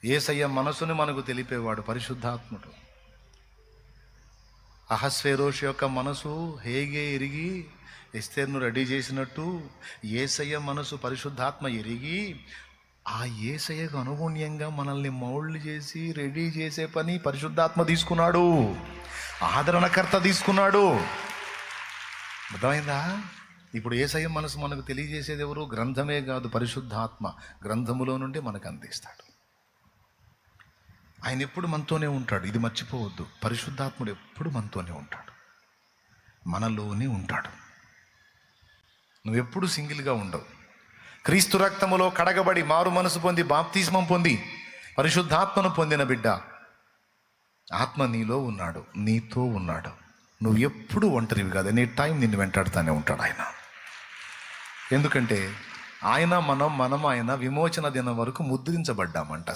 యేసయ్య మనసుని మనకు తెలిపేవాడు పరిశుద్ధాత్ముడు. అహస్వేరోషు యొక్క మనసు హేగే ఎరిగి ఎస్తేర్ను రెడీ చేసినట్టు యేసయ్య మనసు పరిశుద్ధాత్మ ఎరిగి ఆ యేసయ్యకు అనుగుణ్యంగా మనల్ని మౌల్డ్ చేసి రెడీ చేసే పని పరిశుద్ధాత్మ తీసుకున్నాడు, ఆదరణకర్త తీసుకున్నాడు. అర్థమైందా? ఇప్పుడు యేసయ్య మనసు మనకు తెలియజేసేది ఎవరు? గ్రంథమే కాదు, పరిశుద్ధాత్మ గ్రంథములో నుండి మనకు అందిస్తాడు. ఆయన ఎప్పుడు మనతోనే ఉంటాడు, ఇది మర్చిపోవద్దు. పరిశుద్ధాత్ముడు ఎప్పుడు మనతోనే ఉంటాడు, మనలోనే ఉంటాడు. నువ్వెప్పుడు సింగిల్గా ఉండవు. క్రీస్తు రక్తములో కడగబడి మారు మనసు పొంది బాప్తిస్మం పొంది పరిశుద్ధాత్మను పొందిన బిడ్డ, ఆత్మ నీలో ఉన్నాడు, నీతో ఉన్నాడు. నువ్వు ఎప్పుడు ఒంటరివి కాదు. ఎనీ టైం నిన్ను వెంటాడుతూనే ఉంటాడు ఆయన. ఎందుకంటే ఆయన మనం ఆయన విమోచన దినం వరకు ముద్రించబడ్డామంట.